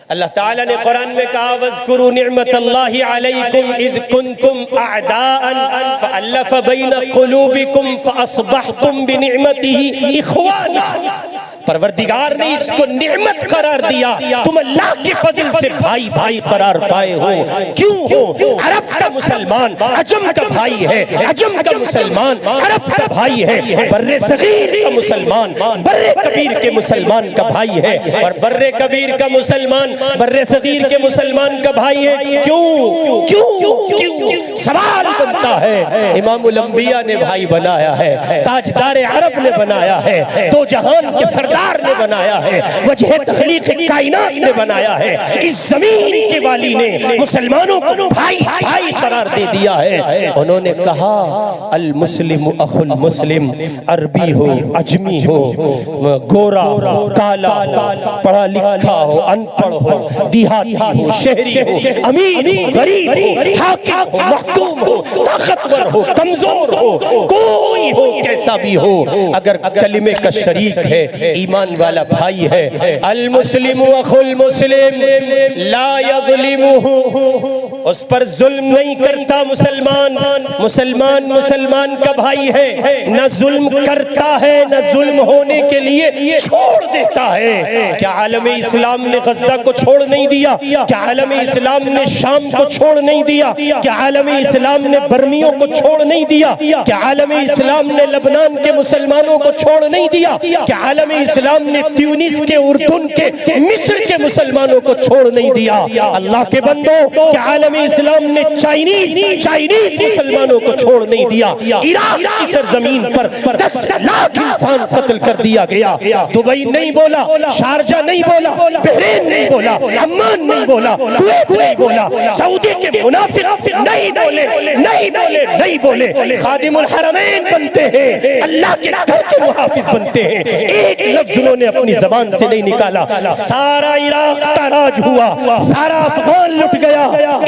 अल्लाह ताला ने कुरान में कहा वज़कुरू निअमतल्लाहि अलैकुम इज़ कुंतुम अअदाअन फ़अल्लफ़ बैन क़ुलूबिकुम फ़अस्बहतुम बिनिअमतिही इख़वाना। परवरदिगार ने इसको निअमत करार दिया, तुम अल्लाह के फजल से भाई भाई करार पाए हो। क्यों हो? अरब का मुसलमान अजम का भाई है, अजम का मुसलमान अरब का भाई है, बर्रे सगीर का मुसलमान बर्रे कबीर के मुसलमान का भाई है, और बर्रे कबीर का मुसलमान बर्रे सगीर के मुसलमान का भाई है। क्यों क्यों क्यों? सवाल बनता है। इमामुल अंबिया ने भाई बनाया है, ताजदार अरब ने बनाया है, दो जहान के सरदार ने बनाया है, वजह तखलीक कायनात ने बनाया है, इस जमीन के वाली ने मुसलमानों को भाई भाई करार दे दिया है। उन्होंने कहा अल मुस्लिम अखुल मुस्लिम, अरबी हो अजमी हो, गोरा हो काला हो, पढ़ा लिखा हो अनपढ़ हो, देहाती हो शहरी हो, अमीर हो गरीब हो, हाकिम हो महकूम हो, ताकतवर हो कमजोर हो, कोई हो कैसा भी हो, अगर कलिमे का शरीक है, ईमान वाला भाई है। अल मुस्लिम अखुल मुस्लिम ला यज़लिमुहु, उस पर जुल्म नहीं करता मुसलमान। मुसलमान मुसलमान का भाई है, न जुल्म करता है न जुल्म होने के लिए छोड़ देता है। क्या आलम इस्लाम ने गज़ा को छोड़ नहीं दिया? क्या आलम इस्लाम ने शाम को छोड़ नहीं दिया? क्या आलम इस्लाम ने बर्मियों को छोड़ नहीं दिया? क्या आलम इस्लाम ने लबनान के मुसलमानों को छोड़ नहीं दिया? क्या आलम इस्लाम ने ट्यूनिस के उर्दून के मिस्र के मुसलमानों को छोड़ नहीं दिया? अल्लाह के बंदो, क्या आलम इस्लाम ने चाइनीज मुसलमानों को छोड़ नहीं दिया? इराक की सरजमीन पर 10 लाख इंसान कत्ल कर दिया गया। दुबई नहीं बोला, शारजा नहीं बोला, बहरीन नहीं बोला, अम्मान नहीं बोला, कुवैत नहीं बोला, सऊदी के मुनाफिक नहीं बोले, नहीं बोले, नहीं बोले। खादिमुल हरमैन बनते हैं, अल्लाह के घर के मुहाफिज बनते हैं, एक लफ्ज उन्होंने अपनी जबान से नहीं निकाला। सारा इराक ताराज हुआ, सारा अफगान लुट गया,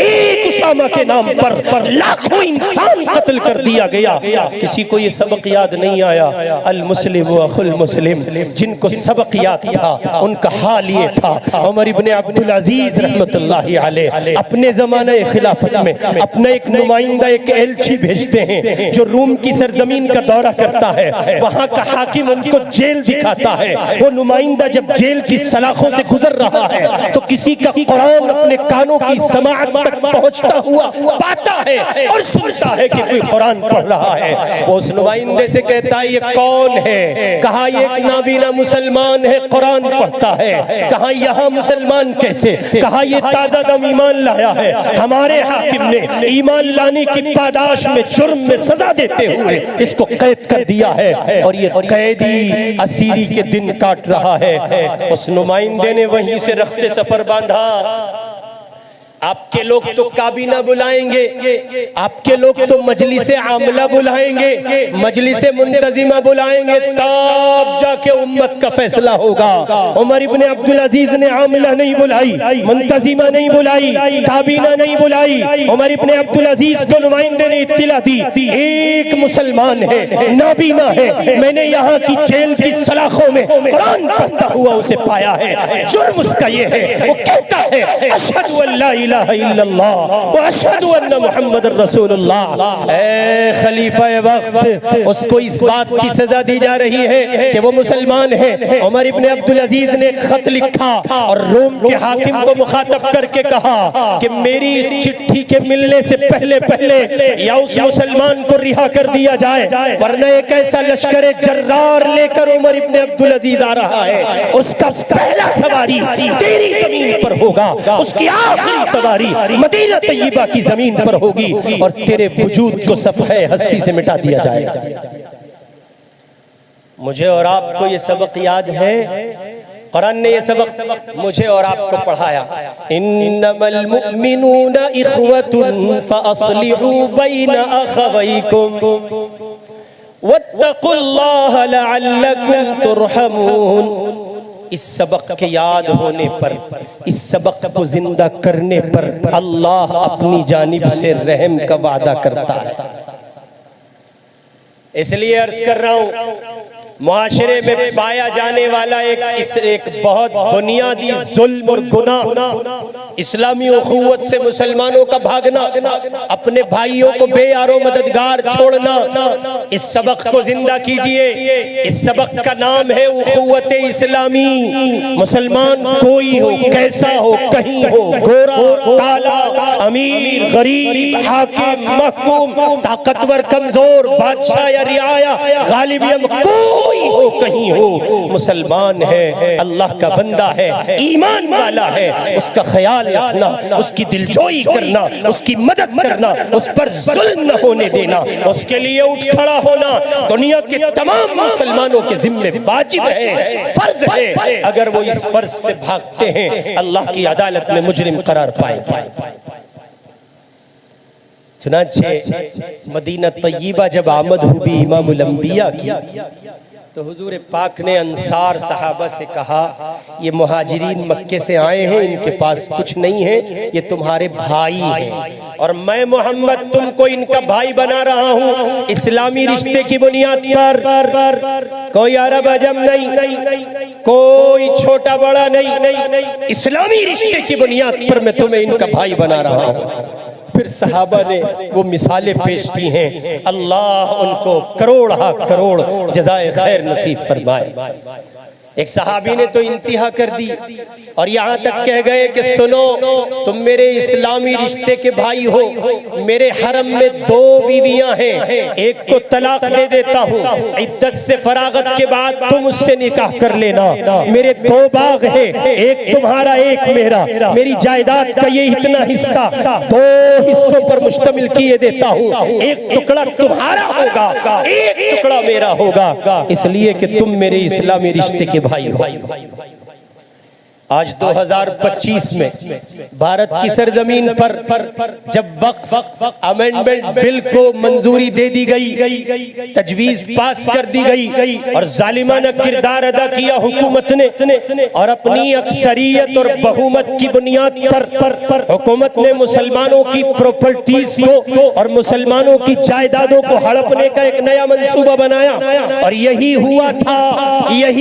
एक उसामा के नाम पर लाखों इंसान कत्ल कर दिया गया। किसी को ये सबक याद नहीं आया? अल मुस्लिम व अखुल मुस्लिम, जिनको सबक याद था उनका हाल ये था। उमर इब्ने अब्दुल अजीज रहमतुल्लाहि अलैह अपने ज़माने खिलाफत में अपना एक नुमाइंदा एक एलची भेजते हैं जो रूम की सरजमीन का दौरा करता है। वहाँ का हाकिम उनको जेल दिखाता है। वो नुमाइंदा जब जेल की सलाखों से गुजर रहा है तो किसी का कुरान अपने कानों की समाअत तक पहुँचता हुआ पाता है और सुनता है कि कोई कुरान पढ़ रहा है। वो उस नुमाइंदे से कहता है ये कौन है? कहा ये एक नाबीना मुसलमान है, कुरान पढ़ता है। कहा यहाँ मुसलमान कैसे? कहा ये ताजा दम ईमान लाया है। हमारे हाकिम ने ईमान लाने की पादाश में जुर्म में सजा देते हुए इसको कैद कर दिया है और ये कैदी असीरी के दिन काट रहा है। उस नुमाइंदे ने वहीं से रख्ते सफर बांधा। आपके लोग तो काबीना बुलाएंगे, आपके लोग तो मजलिस आमला बुलाएंगे, मजलिस मुंतजिमा बुलाएंगे, तब जाके उम्मत का फैसला होगा। उमर इब्ने अब्दुल अजीज ने आमला नहीं बुलाई, मुंतजिमा नहीं बुलाई, काबीना नहीं बुलाई। उमर इब्ने अब्दुल अजीज को नुमाइंदे ने इत्तिला दी, एक मुसलमान है, नाबीना है, मैंने यहाँ की जेल की सलाखों में कुरान पढ़ता हुआ उसे पाया है। जुर्म उसका ये है, वो कहता है अशहदु अल्ला इलाहा इल्लल्लाह व अशहदु अन्ना मुहम्मदुर रसूलुल्लाह। ऐ खलीफा वक्त, उसको इस बात की सजा दी जा रही है कि वो मुसलमान है। उमर इब्ने अब्दुल अजीज ने खत लिखा और रोम के हाकिम को मुखातब करके कहा कि मेरी इस चिट्ठी के मिलने से पहले पहले या उस मुसलमान को रिहा कर दिया जाए, वरना एक ऐसा लश्कर जर्रार लेकर उमर इब्ने अब्दुल अजीज आ रहा है, उसका पहला सवारी तेरी जमीन पर होगा, उसकी आखिरी सवारी मदीना तैयबा की जमीन पर होगी और तेरे वजूद को सफ़हे हस्ती से मिटा दिया जाएगा। मुझे और आपको ये सबक याद है, कुरान ने ये सबक मुझे और आपको पढ़ाया। इन्नमल मुमिनूना इख्वतुन फअस्लिहू बैना अखवैकुम वत्तकुल्लाह लअल्लकुम तुरहमून। इस सबक के याद होने पर, इस सबक को जिंदा करने पर अल्लाह अपनी जानिब से रहम का वादा करता है। इसलिए अर्ज कर रहा हूं मुआशरे में पाया जाने वाला एक बहुत बुनियादी जुल्म और गुनाह इस्लामी उखुवत से मुसलमानों का भागना, अपने भाइयों को बेयारो मददगार छोड़ना। इस सबक को जिंदा कीजिए। इस सबक का नाम है उखुवत इस्लामी। मुसलमान कोई हो, कैसा हो, कहीं हो, गोरा काला, अमीर गरीब, हाकिम महकूम, ताकतवर कमजोर, बादशाह या रियाया, गालिब या कोई हो, कहीं हो, मुसलमान है, अल्लाह का बंदा है, ईमान वाला है। उसका ख्याल रखना, उसकी दिलजोई करना, उसकी मदद करना, उस पर जुल्म न होने देना, उसके लिए उठ खड़ा होना दुनिया के तमाम मुसलमानों के जिम्मे वाजिब है, फर्ज है। अगर वो इस फर्ज से भागते हैं अल्लाह की अदालत में मुजरिम करार पाएंगे। चुनांचे मदीना तय्यबा जब आमद हुई इमामुल अंबिया की, तो हुजूर पाक ने अंसार सहाबा से कहा, ये मुहाजिरीन मक्के से आए हैं, इनके पास कुछ नहीं है, ये तुम्हारे भाई हैं और मैं मोहम्मद तुमको इनका भाई बना रहा हूँ इस्लामी रिश्ते की बुनियाद पर। कोई अरब अजम नहीं, कोई छोटा बड़ा नहीं, इस्लामी रिश्ते की बुनियाद पर मैं तुम्हें इनका भाई बना रहा हूँ। फिर सहाबा ने वो मिसालें पेश की हैं, अल्लाह उनको करोड़ हा करोड़ जज़ाए खैर नसीब फरमाए। एक सहाबी ने तो इंतहा कर दी और यहाँ तक कह गए कि सुनो, तुम मेरे इस्लामी रिश्ते के भाई हो, मेरे हरम में 2 बीवियां हैं, एक को तलाक दे देता हूँ, इद्दत से फरागत के बाद तुम उससे निकाह कर लेना। मेरे 2 बाग हैं, एक तुम्हारा एक मेरा, मेरी जायदाद का ये इतना हिस्सा 2 हिस्सों पर मुश्तमिल किए देता हूँ, एक टुकड़ा तुम्हारा होगा, एक टुकड़ा मेरा होगा, इसलिए कि तुम मेरे इस्लामी रिश्ते के भाई हो। आज 2025 में भारत की सरजमीन पर जब वक्फ अमेंडमेंट बिल को मंजूरी दे दी गई, तजवीज पास कर दी गई और जालिमाना किरदार अदा किया हुकूमत ने और अपनी अक्सरियत और बहुमत की बुनियाद पर हुकूमत ने मुसलमानों की प्रॉपर्टीज को और मुसलमानों की जायदादों को हड़पने का एक नया मंसूबा बनाया। और यही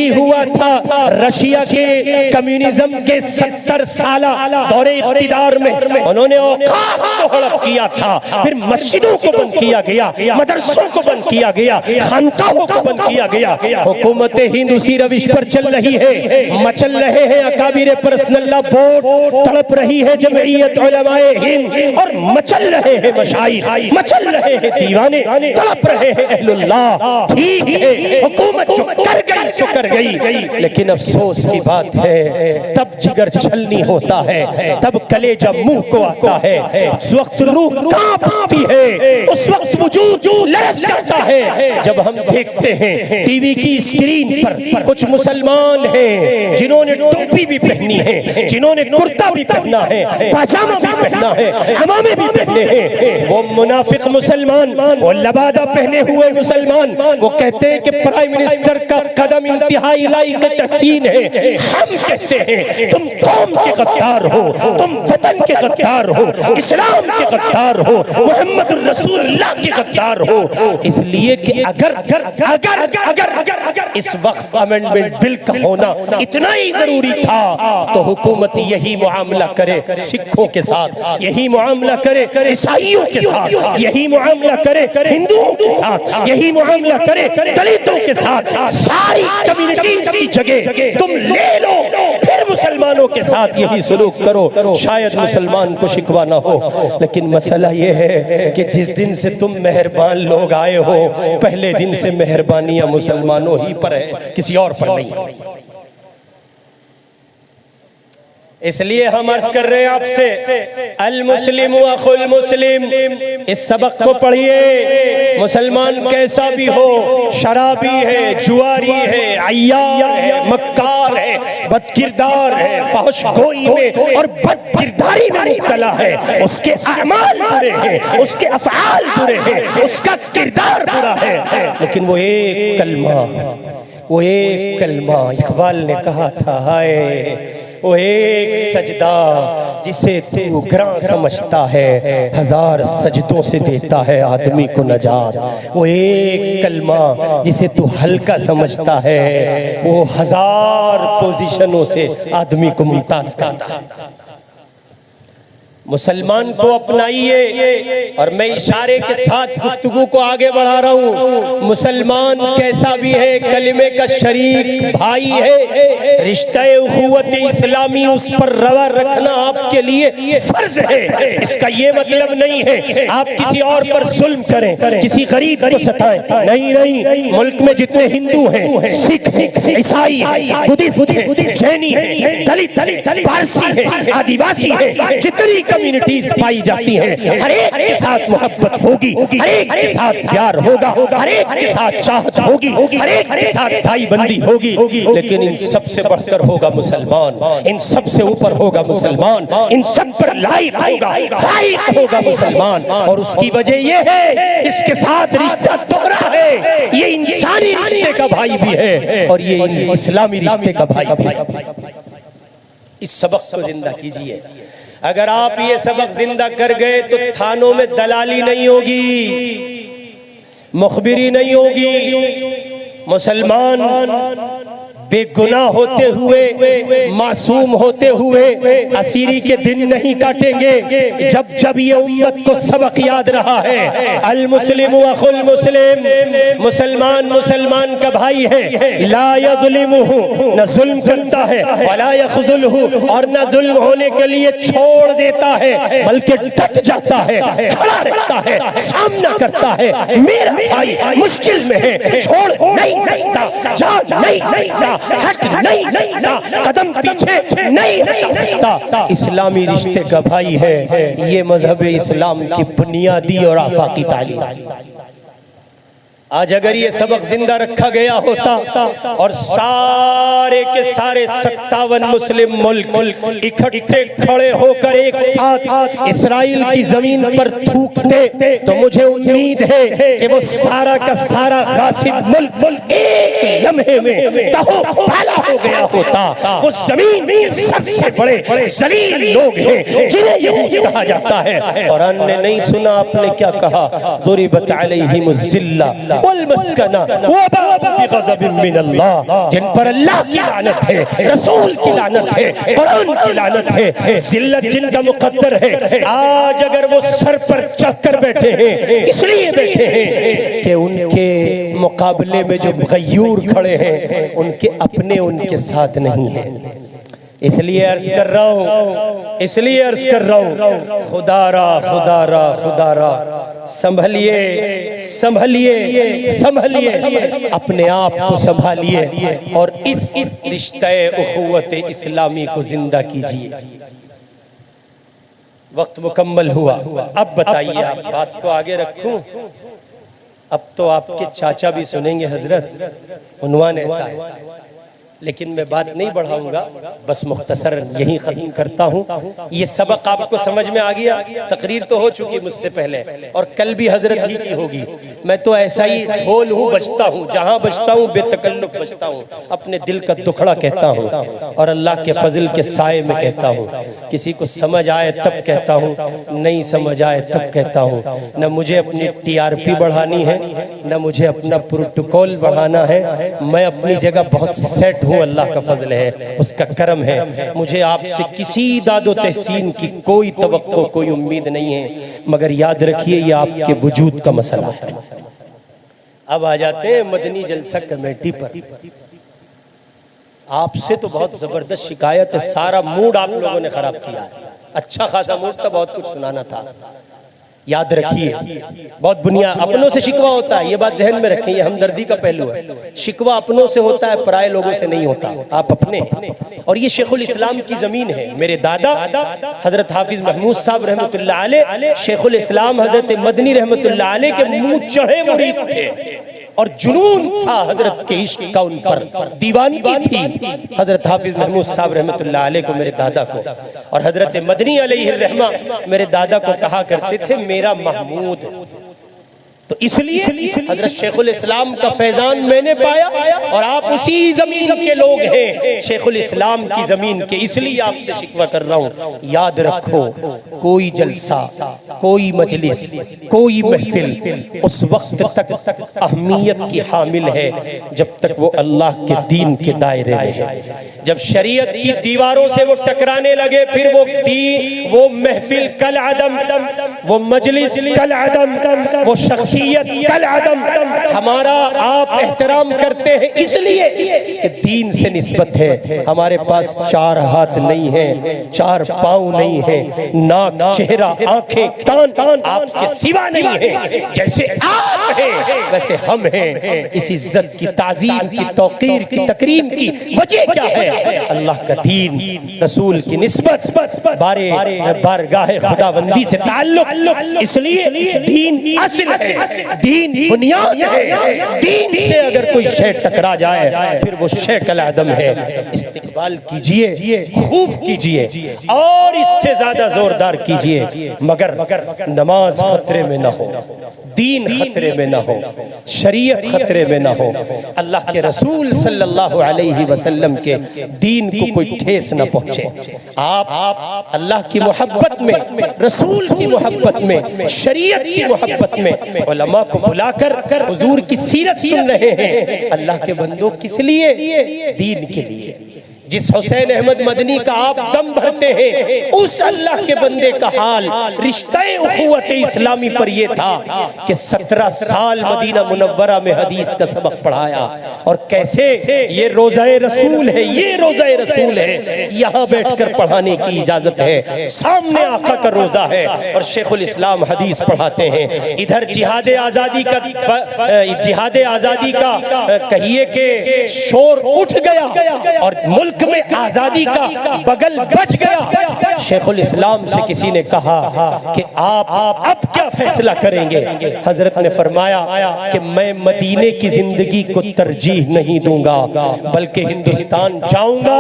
हुआ था रशिया के कम्युनिज्म के 70 साला दौरे इख्तिदार में उन्होंने औकाफ को हड़प किया था, फिर मस्जिदों को बंद किया गया, मदरसों को बंद किया गया, खानकाहों को बंद किया गया। हुकूमत हिंद उसी रविश पर चल रही है, मचल रहे हैं अकाबिर पर्सनल्लाह बोर्ड, तड़प रही है जमईयत उलमाए हिंद और मचल रहे हैं मशाइख, मचल रहे हैं दीवाने, तड़प रहे हैं अहलुल्लाह। ठीक है, हुकूमत जो कर गई सो कर गई, लेकिन अफसोस की बात है तब जिगर छलनी होता है, तब कलेजा मुंह को आता है, उस वक्त रूह कांपती है, उस वक्त वजूद लरज़ जाता है जब हम देखते हैं टीवी की स्क्रीन पर कुछ मुसलमान हैं जिन्होंने टोपी भी पहनी है, जिन्होंने कुर्ता भी पहना है, पाजामा भी पहना है, हमामे भी पहने हैं। वो मुनाफिक मुसलमान, वो लबादा पहने हुए मुसलमान, वो कहते हैं कि प्राइम मिनिस्टर का कदम इंतहाई लायक तहसीन है। हम कहते हैं तुम कौम के गद्दार हो, तुम वतन के गद्दार हो, इस्लाम के गद्दार हो, मोहम्मद रसूलुल्लाह के गद्दार हो। इसलिए कि अगर इस वक्त अमेंडमेंट बिल का होना इतना ही जरूरी था तो हुकूमत यही मुआमला करे सिखों के साथ, यही मुआमला करे ईसाइयों के साथ, यही मुआमला करे हिंदुओं के साथ, यही मुआमला करे दलितों के साथ। सारी कम्युनिटीज की जगह तुम ले लो, फिर मुसलमानों के साथ यही सलूक करो, शायद मुसलमान को शिकवा ना हो। लेकिन मसला ये है कि जिस दिन से तुम मेहरबान लोग आए हो, पहले दिन से मेहरबानियां मुसलमानों ही पर है, किसी और पर नहीं। इसलिए हम अर्ज कर रहे हैं आपसे, अल मुस्लिम व अखुल मुस्लिम, इस सबक को पढ़िए। मुसलमान कैसा भी हो, शराबी है, जुआरी है, अय्यार है, मक्कार है, बदकिरदार है, फहशगोई में और बदकिरदारी में मुब्तला है, उसके अमाल बुरे हैं, उसके अफ़आल बुरे हैं, उसका किरदार बुरा है, लेकिन वो एक कलमा इकबाल ने कहा था, हाय वो एक सजदा जिसे तू ग्रां समझता है, हजार सजदों से देता है आदमी को नजात। वो एक कलमा जिसे तू हल्का समझता है, वो हजार पोजीशनों से आदमी को मुमताज करता है। मुसलमान को अपनाइए। और मैं इशारे के साथ गुफ्तगू को आगे बढ़ा रहा हूँ। मुसलमान कैसा भी है, कलिमे का शरीक भाई है, रिश्ता उखुवत इस्लामी उस पर रवा रखना आपके लिए फर्ज है। इसका ये मतलब नहीं है आप किसी और पर जुल्म करें, किसी गरीब को सताएं। नहीं नहीं, मुल्क में जितने हिंदू हैं, सिख हैं, ईसाई हैं, बुद्धिस्ट हैं, जैनी हैं, दलित पारसी हैं, आदिवासी हैं, जितनी कम्युनिटीज पाई जाती हैं, हर एक के साथ मोहब्बत होगी, हर एक के साथ प्यार होगा, हर एक के साथ चाहत होगी, हर एक के साथ भाईबंदी होगी। लेकिन इन सबसे बढ़कर होगा मुसलमान, इन सबसे ऊपर होगा मुसलमान, इन सब पर लाइक होगा, फाइक होगा मुसलमान। और उसकी वजह यह है, इसके साथ रिश्ता दोहरा है। ये इंसानी रिश्ते का भाई भी है और ये इस्लामी रिश्ते का भाई भी है। इस सबक को जिंदा कीजिए। अगर आप ये सबक जिंदा कर गए तो थानों में दलाली नहीं होगी, मुखबिरी नहीं होगी। मुसलमान बेगुनाह होते हुए, मासूम होते हुए असीरी के दिन नहीं काटेंगे। जब जब ये उम्मत को सबक याद रहा है, अल मुस्लिम अखुल मुस्लिम, मुसलमान मुसलमान का भाई है, ला यज़लिमुहु, न जुल्म करता है, वला यख़ज़ुलहु, और न जुल्म होने के लिए छोड़ देता है, बल्कि डट जाता है, खड़ा रहता है, सामना करता है। मेरा भाई मुश्किल में है, छोड़ नहीं सकता, जा नहीं सकता, हट नहीं सकता, कदम पीछे नहीं हट सकता। इस्लामी रिश्ते का भाई है। ये मजहब इस्लाम की बुनियादी और आफाकी तालीम। आज अगर ये सबक जिंदा रखा गया होता और सारे के सारे 57 मुस्लिम मुल्क इकट्ठे खड़े होकर एक साथ इस्राइल की जमीन पर थूकते, तो मुझे उम्मीद है कि वो सारा का सारा गासिब मुल्क एक लम्हे में तहो-पाला हो गया होता। वो जमीन में सबसे बड़े जलील लोग हैं जिन्हें यहूदी कहा जाता है। कुरान ने नहीं सुना आपने क्या कहा, दुरिबत अलैहिमुज़ ज़िल्ला वल मस्कना वबाउ बिग़ज़बिन मिनल्लाह, जिन पर अल्लाह की लानत है, रसूल की लानत है, कुरान की लानत है, जिल्लत जिनका मुक़द्दर है। आज अगर वो सर पर चढ़कर बैठे हैं, इसलिए बैठे हैं कि उनके मुकाबले में जो गयूर खड़े हैं, उनके अपने उनके साथ नहीं है। इसलिए अर्ज कर रहा हूँ, इसलिए अर्ज कर रहा हूँ, खुदारा खुदारा खुदारा, संभलिए संभलिए संभलिए, अपने आप को संभालिए और इस रिश्ते उखुवत इस्लामी को जिंदा कीजिए। वक्त मुकम्मल हुआ। अब बताइए, आप बात को आगे रखूं? अब तो आपके चाचा भी सुनेंगे हजरत, उन्वान ऐसा है। लेकिन मैं बात नहीं बढ़ाऊंगा, बस मुख्तसरन यही खत्म करता हूँ। ये सबक आपको समझ में आ गया। तकरीर तो हो चुकी मुझसे पहले और कल भी हजरत ही की होगी। मैं तो ऐसा ही होल हूँ, बचता हूँ, जहाँ बचता हूँ बेतकल्लुफ बचता हूँ, अपने दिल का दुखड़ा कहता हूँ और अल्लाह के फजल के साए में कहता हूँ। किसी को समझ आए तब कहता हूँ, नहीं समझ आए तब कहता हूँ। न मुझे अपनी TRP बढ़ानी है, न मुझे अपना प्रोटोकॉल बढ़ाना है। मैं अपनी जगह बहुत सेट हूँ, अल्लाह का फजल है, उसका करम है। मुझे आपसे किसी दादो तहसीन की कोई तवक्को, कोई उम्मीद नहीं है, मगर याद रखिए ये आपके वजूद का मसला है। अब आ जाते हैं मदनी जलसा कमेटी पर। आपसे तो बहुत जबरदस्त शिकायत है, सारा मूड आप लोगों ने खराब किया। अच्छा खासा मूड था, बहुत कुछ सुनाना था। याद रखिए, बहुत बुनियाद अपनों से शिकवा होता है, ये बात जहन में रखें, ये हमदर्दी का पहलू है। शिकवा अपनों से होता है, पराये लोगों से नहीं होता, आप अपने। और ये शेखुल इस्लाम की जमीन है। मेरे दादा हजरत हाफिज महमूद साहब रहमतुल्लाह अलैह, शेखुल इस्लाम हजरत मदनी रहमतुल्लाह अलैह के मुंह चढ़े मुरीद थे और जुनून था हजरत के इश्क का उन पर, दीवानगी थी हजरत हाफिज महमूद साहब रहमतुल्लाह अलैह को, मेरे दादा को। और हजरत मदनी अलैहि रहमा मेरे दादा को कहा करते थे मेरा महमूद। तो इसलिए हजरत शेखुल इस्लाम का फैजान मैंने पाया और आप उसी जमीन के लोग हैं, शेखुल इस्लाम की जमीन के। इसलिए आपसे शिकवा कर रहा हूँ, याद रखो कोई जलसा, कोई मजलिस, कोई महफिल उस वक्त तक अहमियत की हामिल है जब तक वो अल्लाह के दीन के दायरे में है। जब शरीयत की दीवारों से वो टकराने लगे, फिर वो महफिल कल अदम, वो मजलिस कल अदम, वो शख्सियत कल अदम। हमारा आप एहतराम करते हैं इसलिए कि दीन से निस्बत है। हमारे पास 4 हाथ नहीं है, 4 पाँव नहीं है, नाक, चेहरा, आंखें, कान आपके सिवा नहीं है। जैसे आप हैं वैसे हम हैं। इस इज्जत की, ताज़ीम की, तौकीर की, तकरीम की वजह क्या है? अल्लाह का दीन, रसूल की निस्बत, बारगाह खुदाबंदी से ताल्लुक। इसलिए दीन असल है, दीन बुनियाद है। दीन से अगर कोई शय टकरा जाए फिर वो शय कल अदम है। इस्तेक़बाल कीजिए, खूब कीजिए और इससे ज्यादा जोरदार कीजिए, मगर नमाज खतरे में ना हो, दीन खतरे में ना हो, शरीयत खतरे में ना हो, अल्लाह के रसूल सल्लल्लाहु अलैहि वसल्लम के दीन को कोई ठेस ना पहुंचे। आप अल्लाह की मोहब्बत में, रसूल की मोहब्बत में, शरीयत की मोहब्बत में उलमा को बुलाकर हुजूर की सीरत सुन रहे हैं। अल्लाह के बंदों किस लिए? दीन के लिए। जिस हुसैन अहमद मदनी का आप दम भरते हैं, उस अल्लाह के बंदे का हाल रिश्ते उखुवत इस्लामी पर यह था कि 17 साल मदीना मुनव्वरा में हदीस का सबक पढ़ाया। और कैसे? ये रोज़ाए रसूल है, ये रोज़ाए रसूल है, यहाँ बैठकर पढ़ाने की इजाजत है। सामने आका का रोजा है और शेखुल इस्लाम हदीस पढ़ाते हैं। इधर जिहाद आजादी का कहिए कि शोर उठ गया और मुल्क में आजादी का बगल बच गया। शेखुल इस्लाम से किसी ने कहा कि आप अब क्या फैसला करेंगे? हजरत ने फरमाया कि मैं मदीने की जिंदगी को तरजीह नहीं दूंगा, बल्कि हिंदुस्तान जाऊंगा,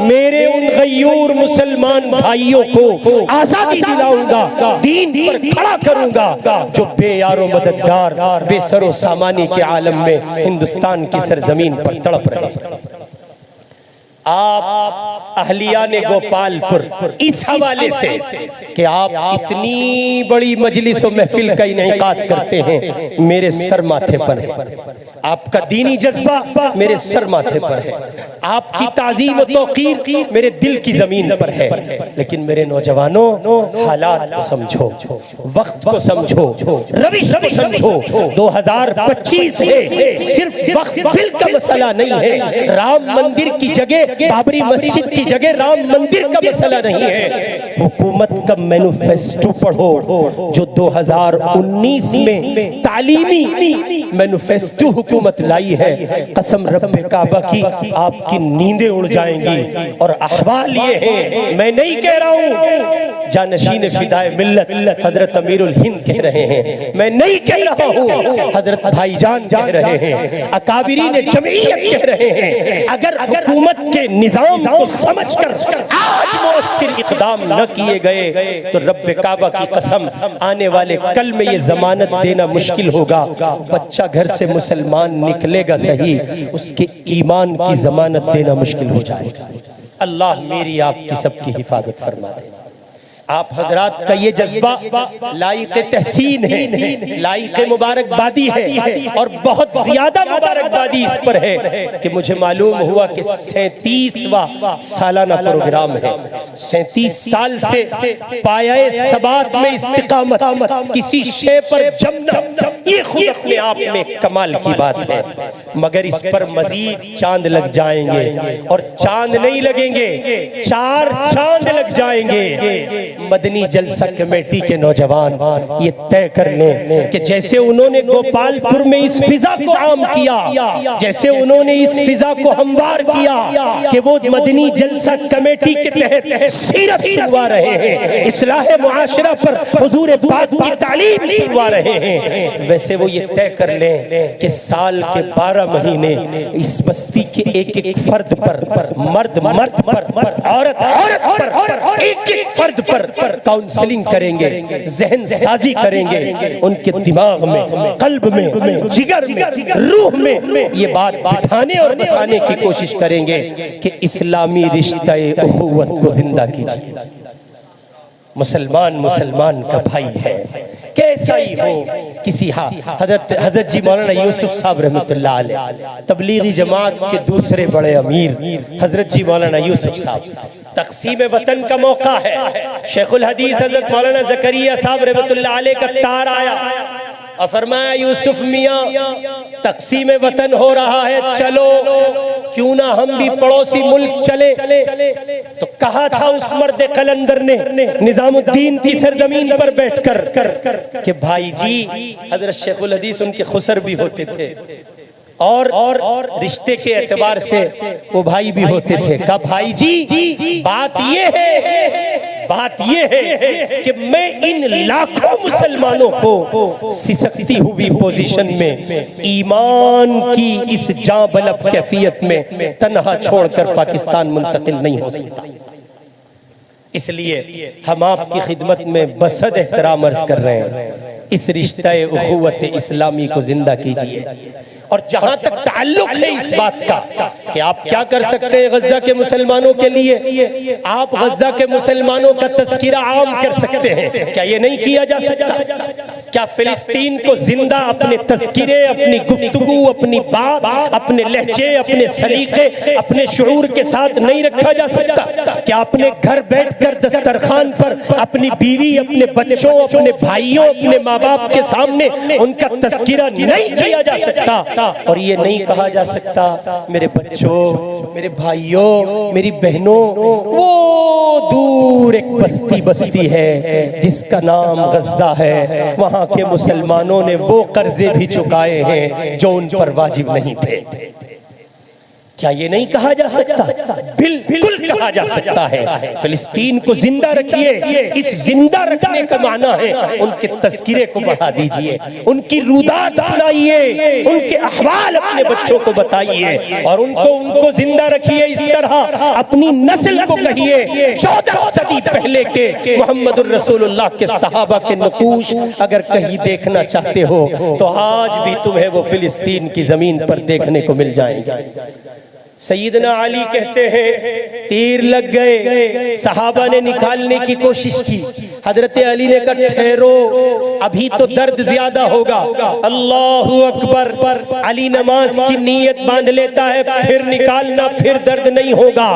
मेरे उन गयूर मुसलमान भाइयों को आजादी दिलाऊंगा, दीन पर खड़ा करूंगा जो बेयारो मददगार, बेसरो सामानी के आलम में हिंदुस्तान की सरजमीन पर तड़प रहे। आप अहलिया ने गोपालपुर इस हवाले से कि आप इतनी बड़ी मजलिस और महफिल का इनेकाद करते हैं, मेरे सर माथे पर है। आपका दीनी जज्बा मेरे सर माथे पर है, आपकी ताज़ीम और तौक़ीर मेरे दिल की जमीन पर है। लेकिन मेरे नौजवानों, हालात को समझो, वक्त को समझो, रविश को समझो। 2025 है, सिर्फ वक्त बिल का मसला नहीं है। राम मंदिर की जगह, बाबरी मस्जिद की जगह राम मंदिर का मसला नहीं है। हुकूमत का मैनिफेस्टो पढ़ो जो 2019 में तालीमी मैनिफेस्टो हुकूमत लाई है। कसम रब्बे काबा की आपकी नींदें उड़ जाएंगी। और अहवाल ये है, मैं नहीं कह रहा हूँ, जानशीन फिदाए मिल्लत हजरत अमीरुल हिंद कह रहे हैं, मैं नहीं कह रहा हूँ, हजरत भाईजान कह रहे हैं, अकाबिरीन जमीयत कह रहे हैं। अगर हुकूमत के निजाम को समझकर आज मौसर इक़दाम न किए गए तो रब्बे काबा की कसम आने वाले कल में ये जमानत देना मुश्किल होगा। बच्चा घर से मुसलमान निकलेगा सही, उसके ईमान की जमानत देना मुश्किल हो जाएगा। अल्लाह मेरी आपकी सबकी हिफाजत फरमा दे। आप हजरात का ये जज्बा लाइक़ तहसीन है, लाइक़ मुबारकबादी है और बहुत ज्यादा मुबारकबादी इस पर है कि मुझे मालूम हुआ कि 37वां सालाना प्रोग्राम है। 37 साल से पाये सबात में इस्तिकामत, किसी शे पर जमना, ये खुद अपने आप में कमाल की बात है। मगर इस पर मजीद चांद लग जाएंगे और चांद नहीं लगेंगे, 4 चांद लग जाएंगे। मदनी जलसा कमेटी के नौजवान ये तय कर लें कि जैसे उन्होंने गोपालपुर में इस फिजा को आम किया, जैसे उन्होंने इस फिजा को हमवार किया कि वो मदनी जलसा कमेटी के तहत सीरत सुनवा रहे हैं, इस्लाह मुआशरा पर हुजूर पाक की तालीम सुनवा रहे हैं, वैसे वो ये तय कर लें कि साल के 12 महीने इस बस्ती के एक एक फर्द पर, मर्द मर्द पर, औरत औरत पर, एक एक फर्द पर काउंसलिंग करेंगे, जहन साजी करेंगे, उनके दिमाग में, कल्ब में, जिगर में, रूह में ये बात बिठाने और बसाने की कोशिश करेंगे कि इस्लामी रिश्ता-ए-उख़ुवत को जिंदा कीजिए। मुसलमान मुसलमान का भाई है, कैसा ही हो। किसी हजरत जी मौलाना यूसुफ साहब रहमतुल्लाह अलैह तबलीगी जमात के दूसरे बड़े अमीर हजरत जी मौलाना यूसुफ साहब, तक़सीम वतन का मौका है, शेखुल हदीस हजरत मौलाना ज़करिया साहब रहमतुल्लाह अलैह का तार आया और फरमाया यूसुफ मियाँ तक़सीम वतन हो रहा है, चलो क्यों ना हम भी पड़ोसी मुल्क चले। तो कहा था उस मर्द कलंदर ने निजामुद्दीन की सरजमीन पर बैठकर कि भाई जी, हजरत शेखुल हदीस उनके खुसर भी होते थे और रिश्ते के एतबार से वो भाई भी होते थे। कहा भाई जी बात ये है कि मैं इन लाखों मुसलमानों को सिसकती हुई पोजीशन में ईमान की इस जां बलब कैफियत में तन्हा छोड़कर पाकिस्तान मुंतकिल नहीं हो सकता। इसलिए हम आपकी खिदमत में बसद एहतराम अर्ज कर रहे हैं, इस रिश्ता-ए-उख़ुवत इस्लामी को जिंदा कीजिए। और जहां तक ताल्लुक है इस बात का कि आप क्या कर सकते हैं गज़ा के मुसलमानों के लिए, आप गज़ा के मुसलमानों का तज़किरा आम कर सकते हैं, क्या ये नहीं किया जा सकता? क्या फिलिस्तीन को जिंदा अपने तज़किरे, अपनी गुफ्तगू, अपनी बात, अपने लहजे, अपने सलीके, अपने शुऊर के साथ नहीं रखा जा सकता? क्या अपने घर बैठकर दस्तरखान पर अपनी बीवी, अपने बच्चों, अपने भाइयों, अपने माँ बाप के सामने उनका तज़किरा नहीं किया जा सकता? और ये नहीं कहा जा सकता मेरे बच्चों, मेरे भाइयों, मेरी बहनों, वो दूर एक बस्ती है जिसका नाम गज़ा है, वहां के मुसलमानों ने वो कर्जे भी चुकाए हैं जो उन पर वाजिब नहीं थे। क्या ये नहीं कहा जा सकता? बिल्कुल कहा जा सकता है। फिलिस्तीन को जिंदा रखिए। इस जिंदा रखने का माना है उनके तज़किरे को बढ़ा दीजिए, उनकी रुदात सुनाइए, उनके अहवाल अपने बच्चों को बताइए और उनको जिंदा रखिए। इस तरह अपनी नस्ल को कहिए 14 सदी पहले के मोहम्मदुर रसूलुल्लाह के सहाबा के नकूश अगर कहीं देखना चाहते हो तो आज भी तुम्हें वो फिलिस्तीन की जमीन पर देखने को मिल जाएंगे। सैयदना अली कहते हैं तीर लग गए, सहाबा ने निकालने की कोशिश की, हजरत अली ने कहा ठहरो, अभी तो दर्द ज्यादा होगा। अल्लाहु अकबर, अली नमाज की नीयत बांध लेता है, फिर निकालना, फिर दर्द नहीं होगा।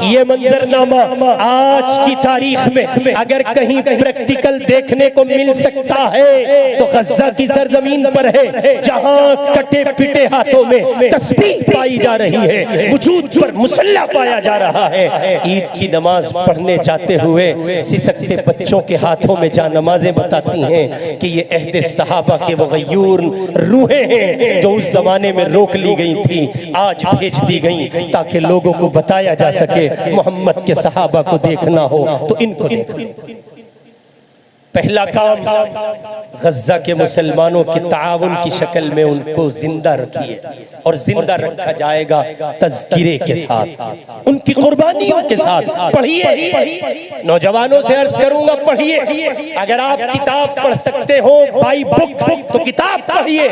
ये मंजरनामा आज की तारीख में अगर कहीं प्रैक्टिकल देखने को मिल सकता है तो गज़ा की सरजमीन पर है, जहां कटे पिटे हाथों में तस्बीह पाई जा रही है, वजूद पर मुसल्ला पाया जा रहा है। ईद की नमाज पढ़ने जाते हुए सिसकते बच्चों के हाथों में जा नमाजें बताती हैं कि ये अहद सहाबा के वो गयूर रूहें हैं जो उस जमाने में रोक ली गई थी, आज भेज दी गई ताकि लोगों को बताया जा सके मोहम्मद के सहाबा को देखना हो तो इनको देखो। पहला काम गज़ा के मुसलमानों की ताउन की शक्ल में उनको जिंदा रखिए और जिंदा रखा जाएगा तज़किरे के साथ, उनकी कुर्बानियों के साथ। पढ़िए, नौजवानों से अर्ज करूंगा पढ़िए। अगर आप किताब पढ़ सकते हो बाई बुक तो किताब पढ़िए।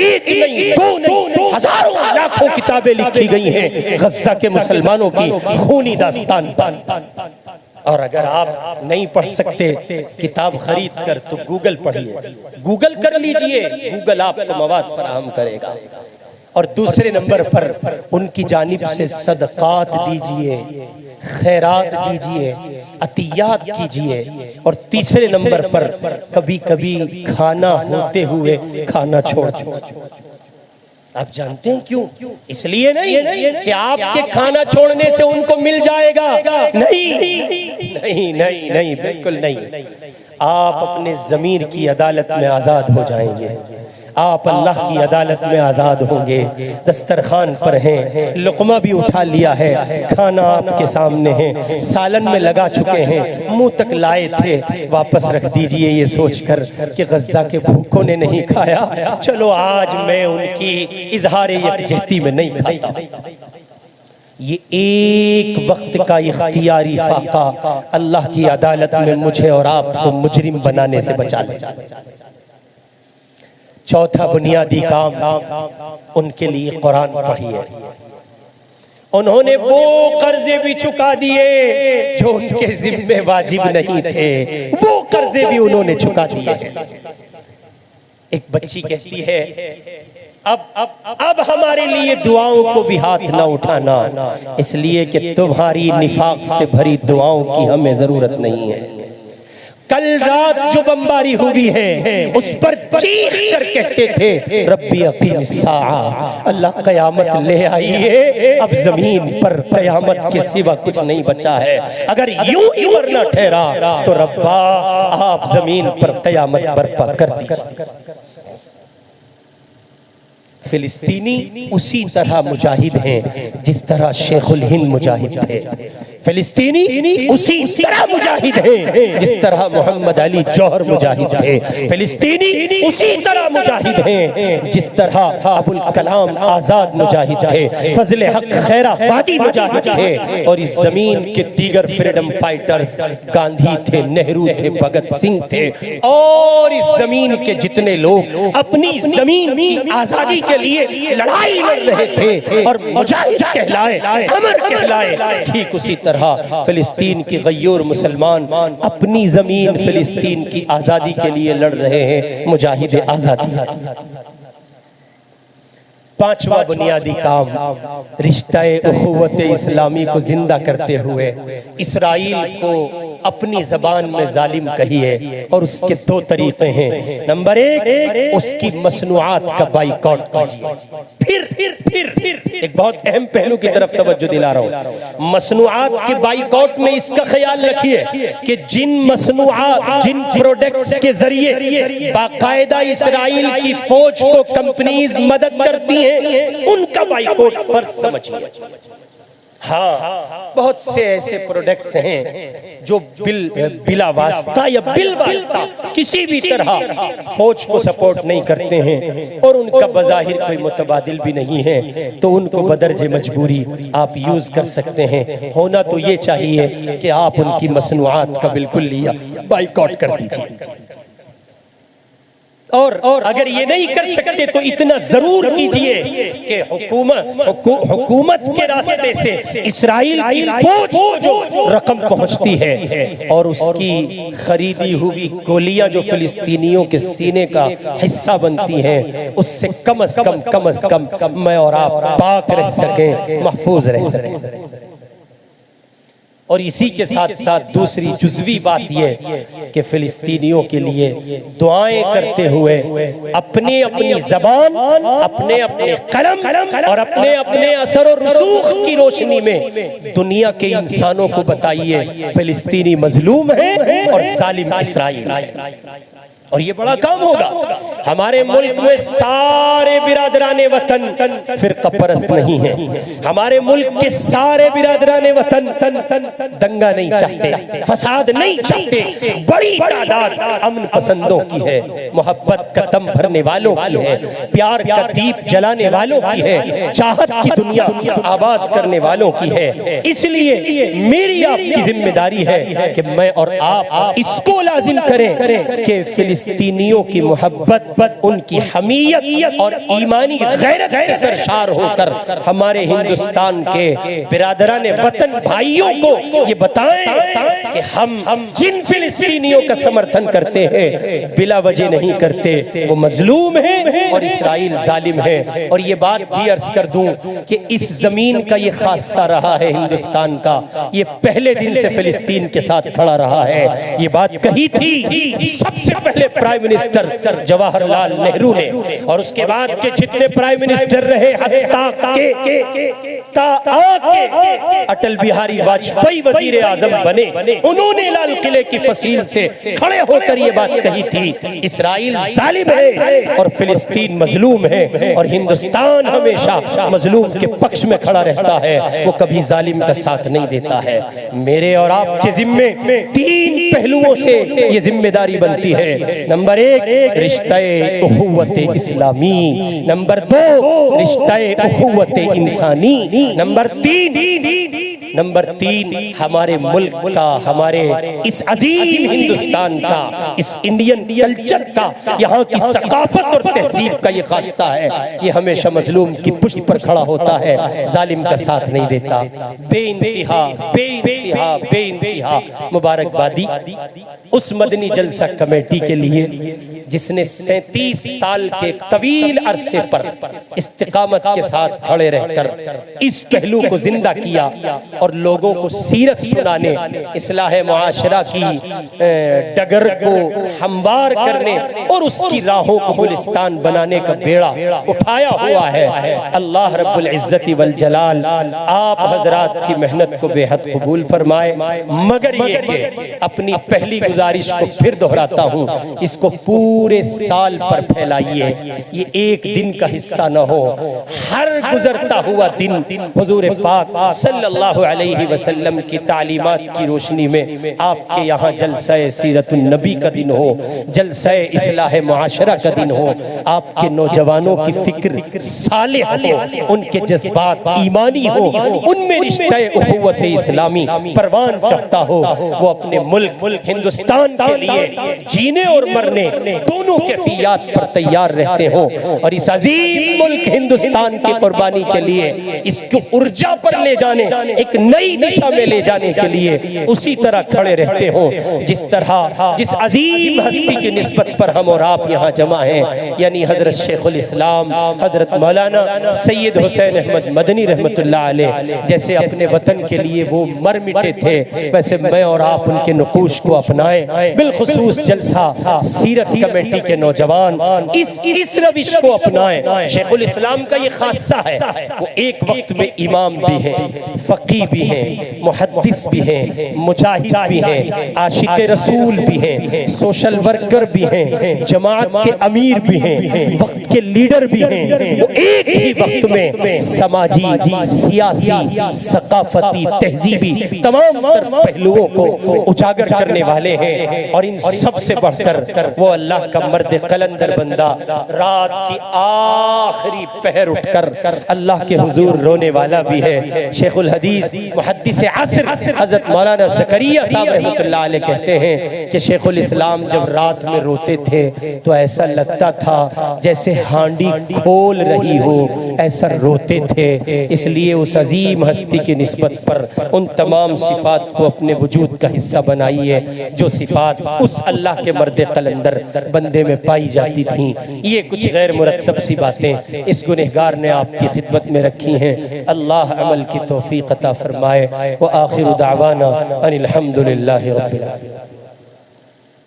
एक नहीं, दो नहीं, हजारों लाखों किताबें लिखी गई हैं गज़ा के मुसलमानों की खूनी दास्तान पर। और अगर आप नहीं पढ़ सकते किताब खरीद कर तो गूगल पढ़िए, गूगल कर लीजिए, गूगल आपको मवाद फराहम करेगा। और दूसरे नंबर पर उनकी जानिब से सदकात दीजिए, खैरात दीजिए, अतियात कीजिए। और तीसरे नंबर पर कभी कभी खाना होते हुए खाना छोड़ दो। आप जानते हैं क्यों? इसलिए नहीं कि आपके खाना छोड़ने से उनको मिल जाएगा, नहीं नहीं नहीं नहीं, बिल्कुल नहीं। आप अपने ज़मीर की अदालत में आज़ाद हो जाएंगे, आप अल्लाह की अदालत में आज़ाद होंगे। दस्तरखान पर हैं, लुक़मा भी उठा लिया है, खाना आपके सामने है, सालन में लगा चुके हैं, मुंह तक लाए थे, वापस रख दीजिए ये सोचकर कि गज़्ज़ा के भूखों ने नहीं खाया, चलो आज मैं उनकी इज़हार यकजहती में नहीं खाता। ये एक वक्त का इख्तियारी फाका अल्लाह की अदालत में मुझे और आपको मुजरिम बनाने से बचा ले। चौथा बुनियादी काम उनके लिए कुरान पढ़िए। उन्होंने वो कर्जे भी चुका दिए जो उनके जिम्मे वाजिब नहीं थे, वो कर्जे भी उन्होंने चुका दिए। एक बच्ची कहती है अब हमारे लिए दुआओं को भी हाथ ना उठाना, इसलिए कि तुम्हारी निफाक से भरी दुआओं की हमें जरूरत नहीं है। कल रात जो बमबारी हुई है उस पर चीख कर कहते थे रब्बी अकीम साआ, अल्लाह कयामत ले आइए, अब जमीन पर कयामत के सिवा कुछ नहीं बचा है। अगर यूं ही मरना ठहरा तो रब्बा आप जमीन पर कयामत बर्पा कर दी। फिलिस्तीनी उसी तरह मुजाहिद हैं जिस तरह शेखुल हिंद मुजाहिद थे। फिलिस्तीनी उसी तरह मुजाहिद हैं जिस तरह मोहम्मद अली जौहर मुजाहिद थे। फिलिस्तीनी उसी तरह मुजाहिद हैं जिस तरह अबुल कलाम आजाद मुजाहिद थे, फजल हक खैराबादी मुजाहिद थे। और इस जमीन के दीगर फ्रीडम फाइटर्स गांधी थे, नेहरू थे, भगत सिंह थे, और इस जमीन के जितने लोग अपनी जमीन की आजादी के लिए लड़ाई लड़ रहे थे और मुजाहिद कहलाए, अमर कहलाए, ठीक उसी तरह फिलिस्तीन के गय्यूर मुसलमान अपनी जमीन फिलिस्तीन की आजादी के लिए लड़ रहे हैं, मुजाहिद आजादी। पांचवा बुनियादी काम रिश्ते उखुवत इस्लामी को जिंदा करते हुए इसराइल को अपनी जबान में जालिम कहिए, और उसके दो तरीके हैं। नंबर एक, उसकी मसनूआत का बाइकॉट कीजिए। फिर एक बहुत अहम पहलू की तरफ तवज्जो दिला रहा हूं। मसनूआत के बाइकॉट में इसका ख्याल रखिए कि जिन मसनूआत, जिन प्रोडक्ट्स के जरिए बाकायदा इसराइल की फौज को कंपनीज मदद करती हैं, उनका बाइकॉट फर्ज समझिए। हाँ, बहुत से ऐसे प्रोडक्ट्स हैं जो बिला वास्ता या बिल वास्ता किसी भी तरह फौज को सपोर्ट नहीं करते हैं और उनका बज़ाहिर कोई मुतबादिल भी नहीं है, तो उनको बदर्जे मजबूरी आप यूज कर सकते हैं। होना तो ये चाहिए कि आप उनकी मसनूआत का बिल्कुल लिया बाइकॉट कर दीजिए। और अगर ये नहीं कर सकते तो इतना जरूर कीजिए कि हुकूमत के रास्ते से इसराइल की फौज को जो रकम पहुंचती है और उसकी खरीदी हुई गोलियां जो फिलिस्तीनियों के सीने का हिस्सा बनती हैं, उससे कम अज कम मैं और आप पाक रह सकें, महफूज रह सकें। और इसी के साथ साथ दूसरी जुज़वी बात यह कि फिलिस्तीनियों के लिए दुआएं करते हुए अपनी अपनी ज़बान, अपने अपने कलम और अपने अपने असर और रसूख की रोशनी में दुनिया के इंसानों को बताइए फिलिस्तीनी मजलूम है और जालिम इसराइल। और ये बड़ा काम होगा। हमारे मुल्क में सारे बिरादराने वतन फिरका परस्त नहीं है। हमारे मुल्क के सारे बिरादराने वतन दंगा नहीं चाहते, फसाद नहीं चाहते। बड़ी तादाद अमन पसंदों की है, मोहब्बत का दम भरने वालों की है, प्यार का दीप जलाने वालों की है, चाहत की दुनिया आबाद करने वालों की है। इसलिए मेरी आपकी जिम्मेदारी है कि मैं और आप इसको लाजिम करें कि फिलिस्तीनियों की मोहब्बत, उनकी हमीयत और ईमानी गैरत से सरशार होकर हमारे हिंदुस्तान के बिरादराने वतन भाइयों को ये बताएं कि हम जिन फिलिस्तीनियों का समर्थन करते हैं बिला वजह नहीं करते, वो मजलूम है और इसराइल जालिम है। और ये बात भी अर्ज कर दूं कि इस जमीन का ये खासा रहा है हिंदुस्तान का, ये पहले दिन से फिलिस्तीन के साथ खड़ा रहा है। ये बात कही थी, सबसे पहले प्राइम मिनिस्टर जवाहरलाल नेहरू ने, और उसके बाद के जितने प्राइम मिनिस्टर रहे अटल बिहारी वाजपेयी वजीर आजम बने, उन्होंने लाल किले की फसील से खड़े होकर ये बात कही थी, इसराइल जालिम है और फिलिस्तीन मजलूम है, और हिंदुस्तान हमेशा मजलूम के पक्ष में खड़ा रहता है, वो कभी जालिम का साथ नहीं देता है। मेरे और आपके जिम्मे 3 पहलुओं से ये जिम्मेदारी बनती है। नंबर 1 रिश्ते उखुवत इस्लामी, नंबर 2 रिश्ते उखुवत इंसानी, नंबर 3 हमारे मुल्क का, हमारे इस अजीम हिंदुस्तान का, इस इंडियन कल्चर का, यहाँ की सकाफत और तहजीब का ये खासा है, ये हमेशा मजलूम की पुष्ट पर खड़ा होता है, जालिम का साथ नहीं देता। बेइंतहा बेइंतहा बेइंतहा मुबारकबादी उस मदनी जलसा कमेटी के लिए जिसने 37 साल के तवील अरसे पर इस्तिकामत के साथ खड़े रहकर इस पहलू को जिंदा किया और लोगों को सीरत सुनाने, इस्लाह मुआशरा की डगर को हमवार करने और उसकी राहों को गुलिस्तान बनाने का बेड़ा उठाया हुआ है। अल्लाह रब्बुल इज्जति वल जलाल आप हजरात की मेहनत को बेहद कबूल फरमाए। मगर ये कि अपनी पहली गुजारिश को फिर दोहराता हूँ, इसको पूरे साल पर फैलाइए, ये एक दिन का हिस्सा न हो। हर गुजरता हुआ दिन हुजूर पाक सल्लल्लाहु अलैहि वसल्लम की तालीमात की रोशनी में आपके यहाँ जलसे सीरतुन नबी का दिन हो, जलसे इस्लाह मुआशरा का दिन हो, आपके नौजवानों की फिक्र सालिह हो, उनके जज्बात ईमानी हो, उनमें रिश्ते उखुवत इस्लामी परवान चढ़ता हो, वो अपने मुल्क हिंदुस्तान के लिए जीने और मरने दोनों कैफियत पर तैयार रहते हो, और इस अजीम मुल्क हिंदुस्तान की कुर्बानी के लिए, इसको ऊर्जा पर ले जाने, एक नई दिशा में ले जाने के लिए उसी तरह खड़े रहते हो जिस तरह जिस अजीम हस्ती की निस्बत पर हम और आप यहाँ जमा हैं, यानी हजरत शेखुल इस्लाम हजरत मौलाना सैयद हुसैन अहमद मदनी रहमतुल्लाह अलैह जैसे अपने वतन के लिए वो मर मिटे थे, वैसे मैं और आप उनके नुकूश को अपनाएं। बिलखुसूस जलसा सीरत कमेटी के नौजवान इस रविश को अपनाएं। शेखुल इस्लाम का ये खासा है, वो एक वक्त में इमाम भी हैं, फकीह भी हैं, मुहद्दिस भी हैं, मुजाहिद भी हैं, आशिक रसूल भी हैं, सोशल वर्कर भी हैं, जमात के अमीर भी हैं, वक्त के लीडर भी हैं। वो एक ही वक्त में समाजी, सियासी, सकाफती, तहजीबी तमाम पहलुओं को उजागर करने वाले हैं, और इन सब से बढ़कर वो अल्लाह का मर्द कलंदर बंदा रात की आखिरी पहर उठकर अल्लाह के हुजूर रोने वाला भी है। शेखुल हदीस मुहद्दिस असर हजरत मौलाना ज़करिया साहब रहमतुल्लाह अलैह कहते हैं कि शेखुल इस्लाम जब रात में रोते थे तो ऐसा लगता था जैसे हांडी खोल रही हो, ऐसा रोते थे। इसलिए उस अजीम हस्ती की निस्बत पर उन तमाम सिफात को अपने वजूद का हिस्सा बनाइए जो सिफात उस अल्लाह के मर्द कलंदर बंदे में पाई जाती थी। ये कुछ गैर मुरत्तब सी बातें इस गुनहगार ने आपकी खिदमत में रखी हैं। अल्लाह अमल की तौफीक अता फरमाए। व आखिरु दावाना अनिल हम्दुलिल्लाहि रब्बिल आलमीन।